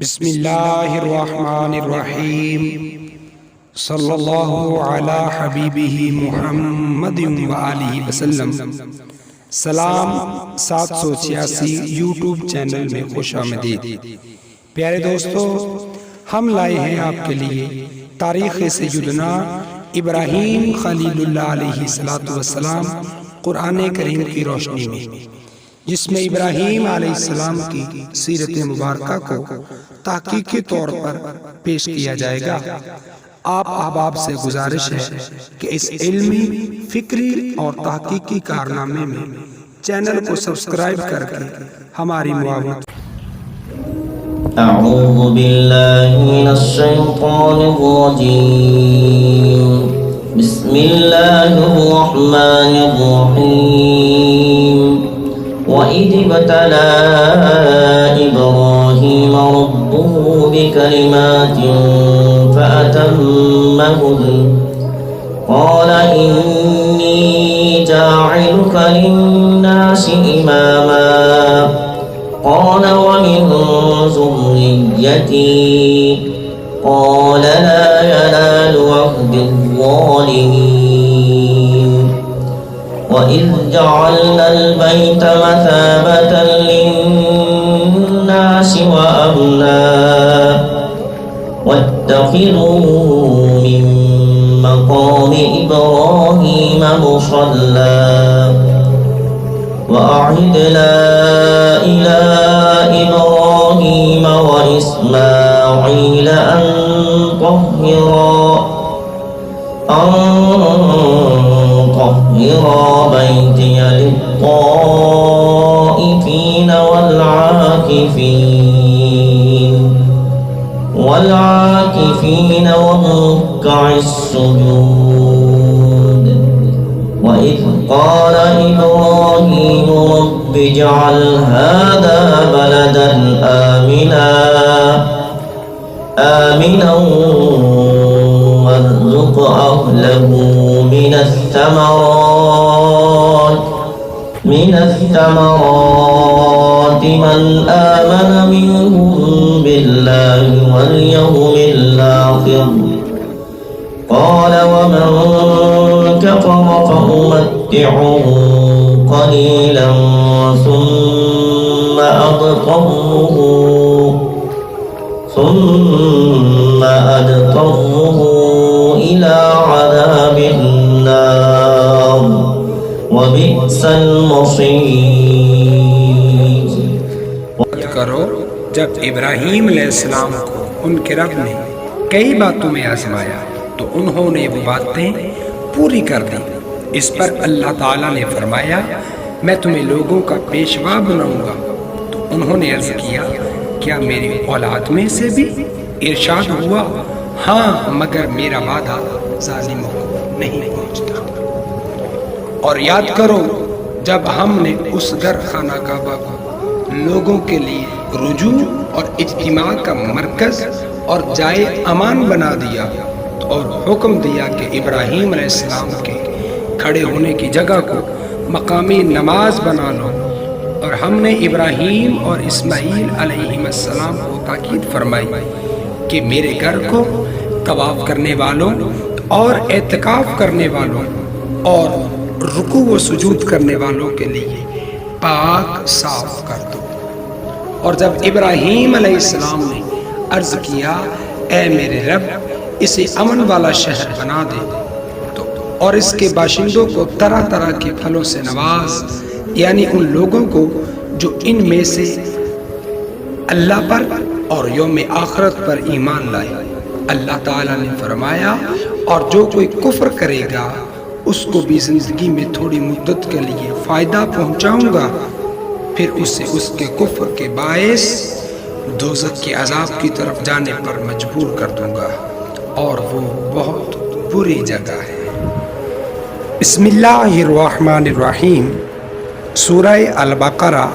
بسم اللہ الرحمن الرحیم صلی اللہ علی حبیبہ محمد وآلہ وسلم۔ سلام 786 یوٹیوب چینل میں خوش آمدید۔ پیارے دوستو، ہم لائے ہیں آپ کے لیے تاریخ سیدنا ابراہیم خلیل اللہ علیہ السلام قرآن کریم کی روشنی میں، جس میں ابراہیم علیہ السلام کی سیرت مبارکہ کو تحقیقی طور پر پیش کیا جائے گا۔ آپ احباب سے گزارش ہے کہ اس علمی، فکری اور تحقیقی کارنامے میں چینل کو سبسکرائب کر کے ہماری معاونت۔ اعوذ باللہ من الشیطان الرجیم، بسم اللہ الرحمن الرحیم۔ وَإِذِ ابْتَلَىٰ إِبْرَاهِيمَ رَبُّهُ بِكَلِمَاتٍ فَأَتَمَّهُنَّ قَالَ إِنِّي جَاعِلُكَ لِلنَّاسِ إِمَامًا قَالَ وَمِن ذُرِّيَّتِي قَالَ لَا يَنَالُ عَهْدِ الظَّالِمِينَ وَإِذْ جَعَلْنَا الْبَيْتَ مَثَابَةً لِلنَّاسِ وَأَمْنًا وَاتَّخِذُوا مِن مَّقَامِ إِبْرَاهِيمَ مُصَلًّى وَأَعِدْنَا إِلَىٰ إِبْرَاهِيمَ وَإِسْمَاعِيلَ أَن طهر بيتي للطائفين والعاكفين والركع السجود وإذ قال إبراهيم رب اجعل هذا بلدا آمنا وارزق أهله من الثمرات من آمن منهم بالله واليوم الآخر قال ومن كفر فأمتعه قليلا ثم أضطره إلى عذاب النار وبئس المصير۔ کرو جب ابراہیم علیہ السلام کو ان کے رب نے کئی باتوں میں آزمایا تو انہوں نے وہ باتیں پوری کر دی۔ اس پر اللہ تعالیٰ نے فرمایا میں تمہیں لوگوں کا پیشوا بناؤں گا۔ تو انہوں نے عرض کیا کیا میری اولاد میں سے بھی؟ ارشاد ہوا ہاں، مگر میرا وعدہ ظالموں کو نہیں پہنچتا۔ اور یاد کرو جب ہم نے اس گھر خانہ کعبہ کو لوگوں کے لیے رجوع اور اجتماع کا مرکز اور جائے امان بنا دیا اور حکم دیا کہ ابراہیم علیہ السلام کے کھڑے ہونے کی جگہ کو مقامی نماز بنا لو، اور ہم نے ابراہیم اور اسماعیل علیہ السلام کو تاکید فرمائی کہ میرے گھر کو طواف کرنے والوں اور اعتکاف کرنے والوں اور رکوع و سجود کرنے والوں کے لیے پاک صاف کر دو۔ اور جب ابراہیم علیہ السلام نے عرض کیا اے میرے رب اسے امن والا شہر بنا دے اور اس کے باشندوں کو طرح طرح کے پھلوں سے نواز، یعنی ان لوگوں کو جو ان میں سے اللہ پر اور یوم آخرت پر ایمان لائے۔ اللہ تعالیٰ نے فرمایا اور جو کوئی کفر کرے گا اس کو بھی زندگی میں تھوڑی مدت کے لیے فائدہ پہنچاؤں گا، پھر اسے اس کے کفر کے باعث دوزخ کے عذاب کی طرف جانے پر مجبور کر دوں گا، اور وہ بہت بری جگہ ہے۔ بسم اللہ الرحمن الرحیم۔ سورہ البقرہ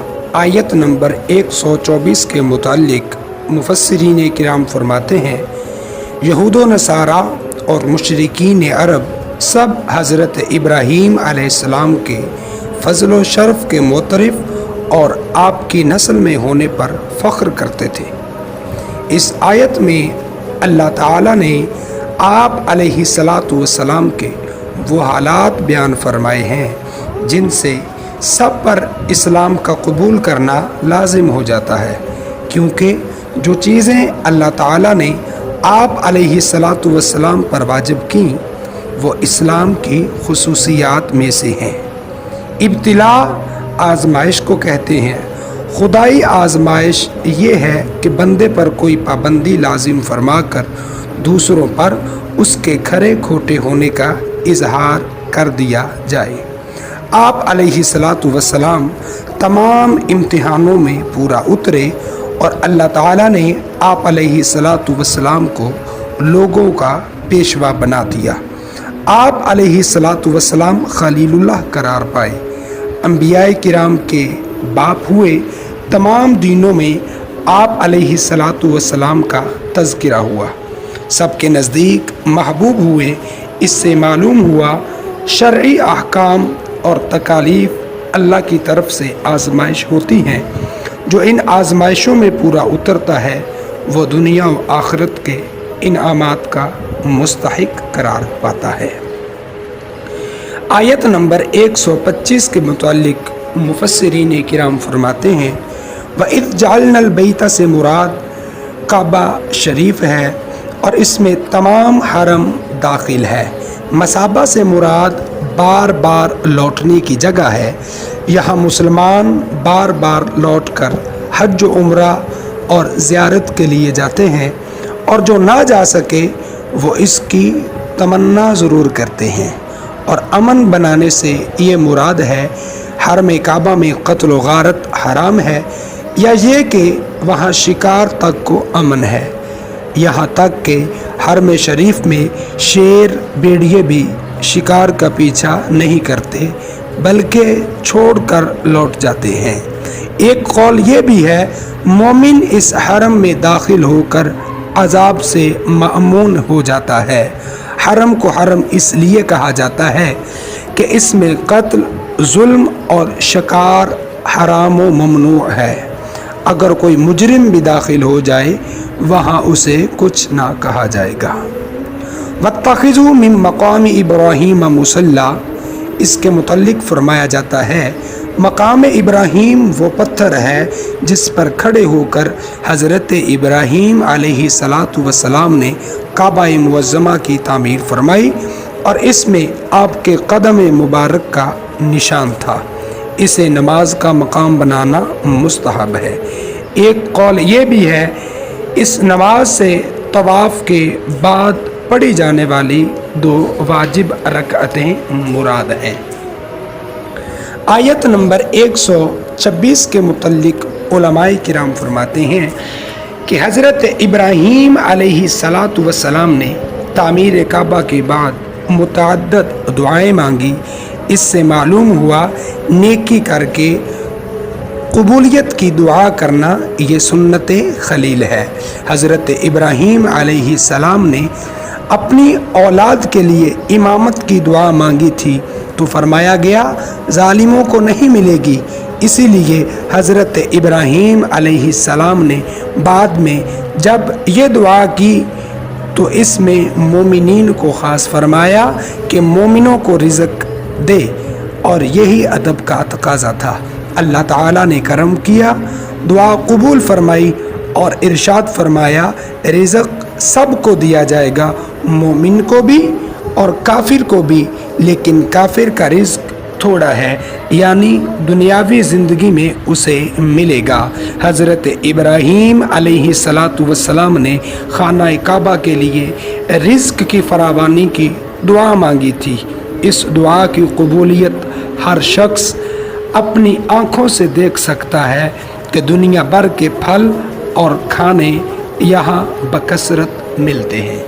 آیت نمبر 124 کے متعلق مفسرین کرام فرماتے ہیں یہود و نصارہ اور مشرکین عرب سب حضرت ابراہیم علیہ السلام کے فضل و شرف کے معترف اور آپ کی نسل میں ہونے پر فخر کرتے تھے۔ اس آیت میں اللہ تعالیٰ نے آپ علیہ السلام کے وہ حالات بیان فرمائے ہیں جن سے سب پر اسلام کا قبول کرنا لازم ہو جاتا ہے، کیونکہ جو چیزیں اللہ تعالیٰ نے آپ علیہ السلام پر واجب کیں وہ اسلام کی خصوصیات میں سے ہیں۔ ابتلا آزمائش کو کہتے ہیں۔ خدائی آزمائش یہ ہے کہ بندے پر کوئی پابندی لازم فرما کر دوسروں پر اس کے کھرے کھوٹے ہونے کا اظہار کر دیا جائے۔ آپ علیہ السلام تمام امتحانوں میں پورا اترے اور اللہ تعالیٰ نے آپ علیہ السلام کو لوگوں کا پیشوا بنا دیا۔ آپ علیہ السلام خلیل اللہ قرار پائے، انبیاء کرام کے باپ ہوئے، تمام دینوں میں آپ علیہ السلام کا تذکرہ ہوا، سب کے نزدیک محبوب ہوئے۔ اس سے معلوم ہوا شرعی احکام اور تکالیف اللہ کی طرف سے آزمائش ہوتی ہیں۔ جو ان آزمائشوں میں پورا اترتا ہے وہ دنیا و آخرت کے انعامات کا مستحق قرار پاتا ہے۔ آیت نمبر 125 کے متعلق مفسرین کرام فرماتے ہیں وَإِذْ جَعَلْنَا الْبَيْتَ سے مراد کعبہ شریف ہے اور اس میں تمام حرم داخل ہے۔ مصابہ سے مراد بار بار لوٹنے کی جگہ ہے۔ یہاں مسلمان بار بار لوٹ کر حج و عمرہ اور زیارت کے لیے جاتے ہیں، اور جو نہ جا سکے وہ اس کی تمنا ضرور کرتے ہیں۔ اور امن بنانے سے یہ مراد ہے حرم کعبہ میں قتل و غارت حرام ہے، یا یہ کہ وہاں شکار تک کو امن ہے، یہاں تک کہ حرم شریف میں شیر بھیڑیے بھی شکار کا پیچھا نہیں کرتے بلکہ چھوڑ کر لوٹ جاتے ہیں۔ ایک قول یہ بھی ہے مومن اس حرم میں داخل ہو کر عذاب سے مأمون ہو جاتا ہے۔ حرم کو حرم اس لیے کہا جاتا ہے کہ اس میں قتل، ظلم اور شکار حرام و ممنوع ہے۔ اگر کوئی مجرم بھی داخل ہو جائے وہاں اسے کچھ نہ کہا جائے گا۔ وَاتَّخِذُوا مِن مَقَامِ إِبْرَاهِيمَ مُصَلًّى، اس کے متعلق فرمایا جاتا ہے مقام ابراہیم وہ پتھر ہے جس پر کھڑے ہو کر حضرت ابراہیم علیہ السلام نے کعبہ معظمہ کی تعمیر فرمائی، اور اس میں آپ کے قدم مبارک کا نشان تھا۔ اسے نماز کا مقام بنانا مستحب ہے۔ ایک قول یہ بھی ہے اس نماز سے طواف کے بعد پڑھی جانے والی 2 واجب رکعتیں مراد ہیں۔ آیت نمبر 126 کے متعلق علماء کرام فرماتے ہیں کہ حضرت ابراہیم علیہ السلام نے تعمیر کعبہ کے بعد متعدد دعائیں مانگی۔ اس سے معلوم ہوا نیکی کر کے قبولیت کی دعا کرنا یہ سنت خلیل ہے۔ حضرت ابراہیم علیہ السلام نے اپنی اولاد کے لیے امامت کی دعا مانگی تھی تو فرمایا گیا ظالموں کو نہیں ملے گی، اسی لیے حضرت ابراہیم علیہ السلام نے بعد میں جب یہ دعا کی تو اس میں مومنین کو خاص فرمایا کہ مومنوں کو رزق دے، اور یہی ادب کا تقاضا تھا۔ اللہ تعالیٰ نے کرم کیا، دعا قبول فرمائی اور ارشاد فرمایا رزق سب کو دیا جائے گا، مومن کو بھی اور کافر کو بھی، لیکن کافر کا رزق تھوڑا ہے، یعنی دنیاوی زندگی میں اسے ملے گا۔ حضرت ابراہیم علیہ السلام نے خانہ کعبہ کے لیے رزق کی فراوانی کی دعا مانگی تھی۔ اس دعا کی قبولیت ہر شخص اپنی آنکھوں سے دیکھ سکتا ہے کہ دنیا بھر کے پھل اور کھانے یہاں بکثرت ملتے ہیں۔